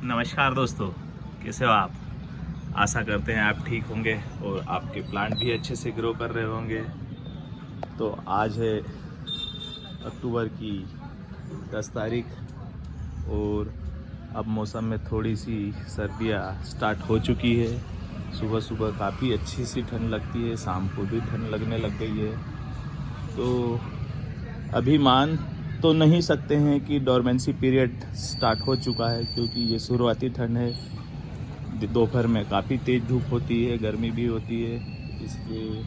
नमस्कार दोस्तों, कैसे हो आप। आशा करते हैं आप ठीक होंगे और आपके प्लांट भी अच्छे से ग्रो कर रहे होंगे। तो आज है अक्टूबर की 10 तारीख और अब मौसम में थोड़ी सी सर्दियाँ स्टार्ट हो चुकी है। सुबह सुबह काफ़ी अच्छी सी ठंड लगती है, शाम को भी ठंड लगने लग गई है। तो अभी मान तो नहीं सकते हैं कि डोरमेंसी पीरियड स्टार्ट हो चुका है, क्योंकि ये शुरुआती ठंड है। दोपहर में काफ़ी तेज़ धूप होती है, गर्मी भी होती है इसलिए।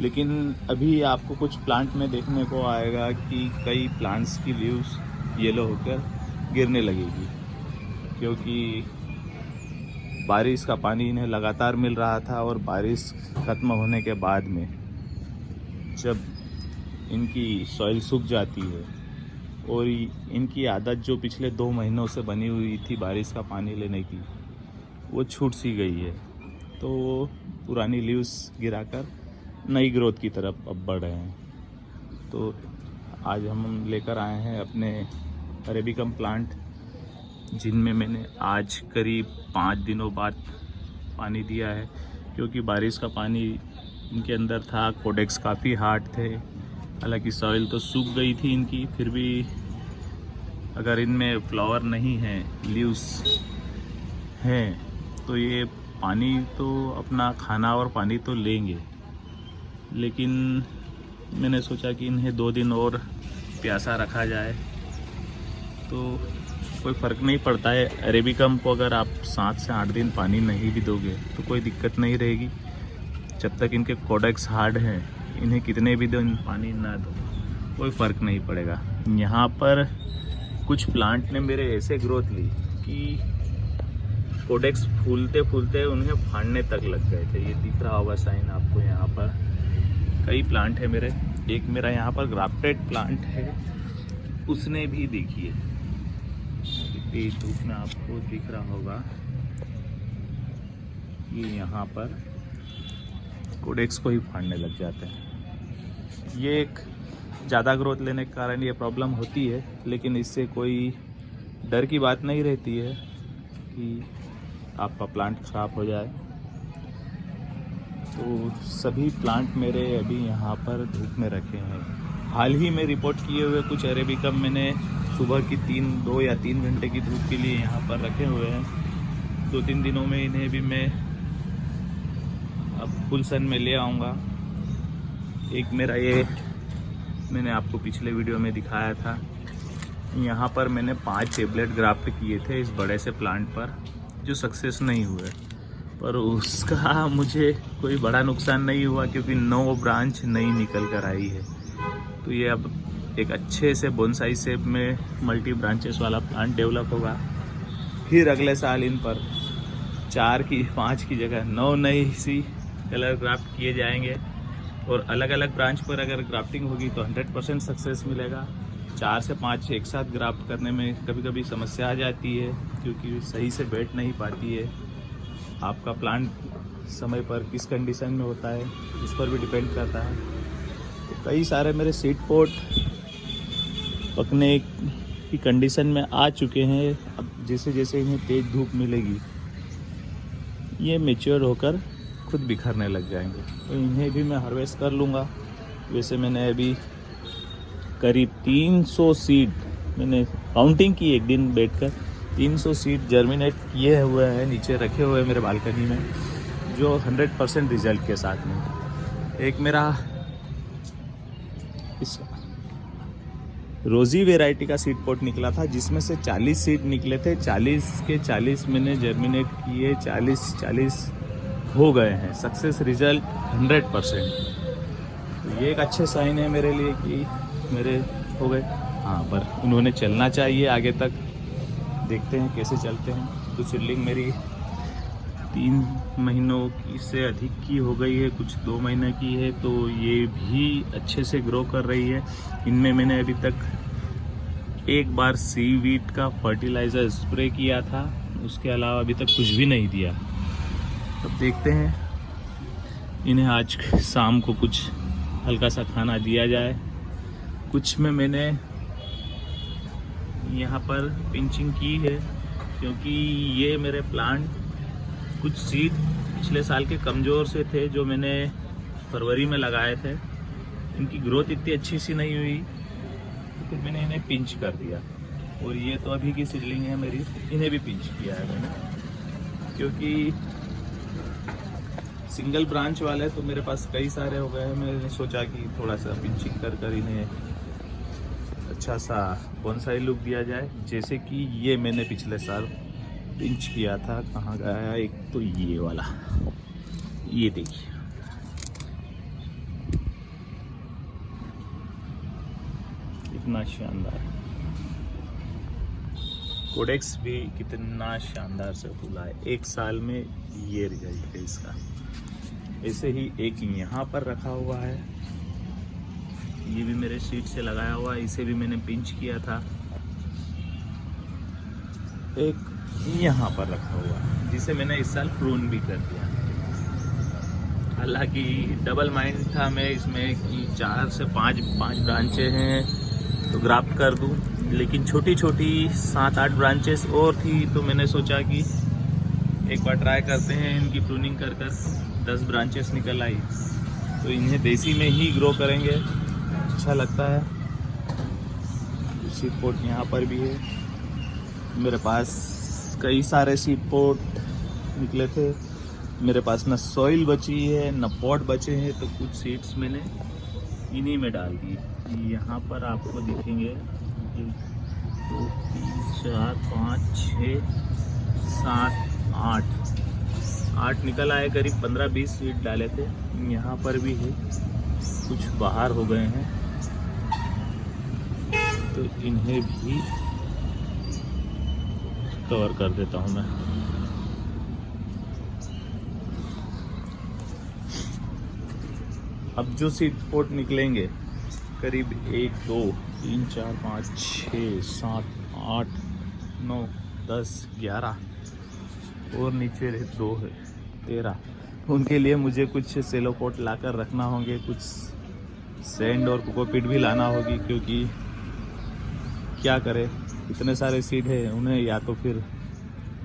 लेकिन अभी आपको कुछ प्लांट में देखने को आएगा कि कई प्लांट्स की लीव्स येलो होकर गिरने लगेगी, क्योंकि बारिश का पानी इन्हें लगातार मिल रहा था और बारिश ख़त्म होने के बाद में जब इनकी सॉइल सूख जाती है और इनकी आदत जो पिछले 2 महीनों से बनी हुई थी बारिश का पानी लेने की, वो छूट सी गई है। तो वो पुरानी लीव्स गिराकर नई ग्रोथ की तरफ अब बढ़ रहे हैं। तो आज हम लेकर आए हैं अपने अरेबिकम प्लांट, जिनमें मैंने आज करीब 5 दिनों बाद पानी दिया है, क्योंकि बारिश का पानी इनके अंदर था। कोडेक्स काफ़ी हार्ड थे, हालांकि सॉइल तो सूख गई थी इनकी, फिर भी अगर इनमें फ्लावर नहीं है, लीव्स हैं, तो ये पानी तो अपना खाना और पानी तो लेंगे। लेकिन मैंने सोचा कि इन्हें 2 दिन और प्यासा रखा जाए तो कोई फ़र्क नहीं पड़ता है। अरेबिकम को अगर आप 7 से 8 दिन पानी नहीं भी दोगे तो कोई दिक्कत नहीं रहेगी। जब तक इनके कोडेक्स हार्ड हैं, इन्हें कितने भी दिन पानी ना दो कोई फ़र्क नहीं पड़ेगा। यहाँ पर कुछ प्लांट ने मेरे ऐसे ग्रोथ ली कि कोडेक्स फूलते फूलते उन्हें फाड़ने तक लग गए थे। ये दिख रहा होगा साइन आपको। यहाँ पर कई प्लांट है मेरे। एक मेरा यहाँ पर ग्राफ्टेड प्लांट है, उसने भी देखिए तेज धूप में आपको दिख रहा होगा कि यहाँ पर कोडेक्स को ही फाड़ने लग जाते हैं। ये एक ज़्यादा ग्रोथ लेने के कारण ये प्रॉब्लम होती है, लेकिन इससे कोई डर की बात नहीं रहती है कि आपका प्लांट खराब हो जाए। तो सभी प्लांट मेरे अभी यहाँ पर धूप में रखे हैं। हाल ही में रिपोर्ट किए हुए कुछ अरेबिकम मैंने सुबह की 2 या 3 घंटे की धूप के लिए यहाँ पर रखे हुए हैं। 2-3 दिनों में इन्हें भी मैं अब फुल सन में ले आऊँगा। एक मेरा ये मैंने आपको पिछले वीडियो में दिखाया था, यहाँ पर मैंने 5 टेबलेट ग्राफ्ट किए थे इस बड़े से प्लांट पर, जो सक्सेस नहीं हुए। पर उसका मुझे कोई बड़ा नुकसान नहीं हुआ, क्योंकि 9 ब्रांच नई निकल कर आई है। तो ये अब एक अच्छे से बोनसाई शेप में मल्टी ब्रांचेस वाला प्लांट डेवलप होगा। फिर अगले साल इन पर 4 की 5 की जगह 9 नई सी कलर ग्राफ्ट किए जाएंगे। और अलग अलग ब्रांच पर अगर ग्राफ्टिंग होगी तो 100% सक्सेस मिलेगा। 4 से 5 एक साथ ग्राफ्ट करने में कभी कभी समस्या आ जाती है, क्योंकि सही से बैठ नहीं पाती है। आपका प्लांट समय पर किस कंडीशन में होता है इस पर भी डिपेंड करता है। तो कई सारे मेरे सीड पॉट पकने की कंडीशन में आ चुके हैं। अब जैसे जैसे इन्हें तेज़ धूप मिलेगी, ये मैच्योर होकर खुद बिखरने लग जाएंगे। तो इन्हें भी मैं हार्वेस्ट कर लूँगा। वैसे मैंने अभी करीब 300 सीड मैंने काउंटिंग की, एक दिन बैठकर 300 सीड जर्मिनेट किए हुए हैं, नीचे रखे हुए हैं मेरे बालकनी में, जो 100% रिजल्ट के साथ में। एक मेरा इस रोज़ी वेराइटी का सीड पॉट निकला था, जिसमें से 40 सीड निकले थे। 40 के 40 मैंने जर्मिनेट किए, 40 हो गए हैं। Success result 100%। तो ये एक अच्छे साइन है मेरे लिए कि मेरे हो गए। हाँ, पर उन्होंने चलना चाहिए आगे तक, देखते हैं कैसे चलते हैं। तो सीडलिंग मेरी 3 महीनों की से अधिक की हो गई है, कुछ 2 महीने की है, तो ये भी अच्छे से ग्रो कर रही है। इनमें मैंने अभी तक एक बार सीवीड का फर्टिलाइज़र स्प्रे किया था, उसके अलावा अभी तक कुछ भी नहीं दिया। तब देखते हैं इन्हें आज शाम को कुछ हल्का सा खाना दिया जाए। कुछ में मैंने यहाँ पर पिंचिंग की है, क्योंकि ये मेरे प्लांट कुछ सीड पिछले साल के कमज़ोर से थे जो मैंने फरवरी में लगाए थे। इनकी ग्रोथ इतनी अच्छी सी नहीं हुई तो फिर मैंने इन्हें पिंच कर दिया। और ये तो अभी की सीडलिंग है मेरी, इन्हें भी पिंच किया है मैंने, क्योंकि सिंगल ब्रांच वाले तो मेरे पास कई सारे हो गए हैं। मैंने सोचा कि थोड़ा सा पिंचिंग कर इन्हें अच्छा सा बोनसाई लुक दिया जाए। जैसे कि ये मैंने पिछले साल पिंच किया था, कहाँ गया एक तो ये वाला, ये देखिए कितना शानदार। कोडेक्स भी कितना शानदार से फूला है, एक साल में ये रिजल्ट है इसका। ऐसे ही एक यहाँ पर रखा हुआ है, ये भी मेरे सीड से लगाया हुआ है, इसे भी मैंने पिंच किया था। एक यहाँ पर रखा हुआ है जिसे मैंने इस साल प्रून भी कर दिया। हालांकि डबल माइंड था मैं इसमें कि 4 से 5 ब्रांचें हैं तो ग्राफ्ट कर दूं, लेकिन छोटी छोटी 7-8 ब्रांचेस और थी तो मैंने सोचा कि एक बार ट्राई करते हैं। इनकी प्रूनिंग कर 10 ब्रांचेस निकल आई तो इन्हें देसी में ही ग्रो करेंगे, अच्छा लगता है। सीड पोट यहाँ पर भी है, मेरे पास कई सारे सीड पोट निकले थे। मेरे पास न सॉइल बची है न पॉट बचे हैं, तो कुछ सीड्स मैंने इन्हीं में डाल दिए। यहाँ पर आपको दिखेंगे 1 2 3 4 5 6 7 8 निकल आए। करीब 15-20 सीड डाले थे। यहाँ पर भी है, कुछ बाहर हो गए हैं तो इन्हें भी कवर कर देता हूँ मैं। अब जो सीड पोट निकलेंगे करीब 1 2 3 4 5 6 7 8 9 10 11 और नीचे 2 है 13। उनके लिए मुझे कुछ सेलो पोट लाकर रखना होंगे, कुछ सैंड और कोकोपीट भी लाना होगी, क्योंकि क्या करें इतने सारे सीड है, उन्हें या तो फिर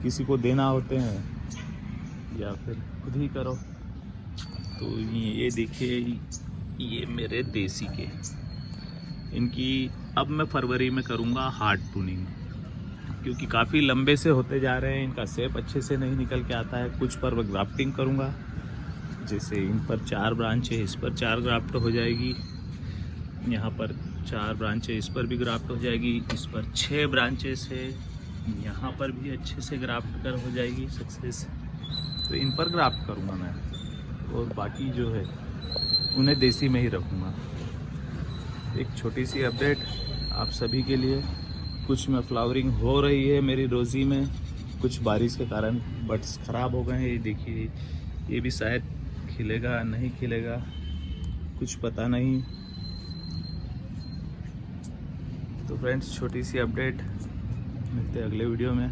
किसी को देना होते हैं या फिर खुद ही करो। तो ये देखिए, ये मेरे देसी के, इनकी अब मैं फरवरी में करूँगा हार्ड प्रूनिंग, क्योंकि काफ़ी लंबे से होते जा रहे हैं, इनका शेप अच्छे से नहीं निकल के आता है। कुछ पर मैं ग्राफ्टिंग करूँगा, जैसे इन पर 4 ब्रांच है, इस पर 4 ग्राफ्ट हो जाएगी, यहाँ पर 4 ब्रांच है, इस पर भी ग्राफ्ट हो जाएगी, इस पर 6 ब्रांचेस है, यहाँ पर भी अच्छे से ग्राफ्ट कर हो जाएगी सक्सेस। तो इन पर ग्राफ्ट करूँगा मैं, और बाकी जो है उन्हें देसी में ही रखूँगा। एक छोटी सी अपडेट आप सभी के लिए, कुछ में फ्लावरिंग हो रही है मेरी रोज़ी में, कुछ बारिश के कारण बड्स ख़राब हो गए हैं। ये देखिए, ये भी शायद खिलेगा नहीं खिलेगा, कुछ पता नहीं। तो फ्रेंड्स, छोटी सी अपडेट, मिलते हैं अगले वीडियो में।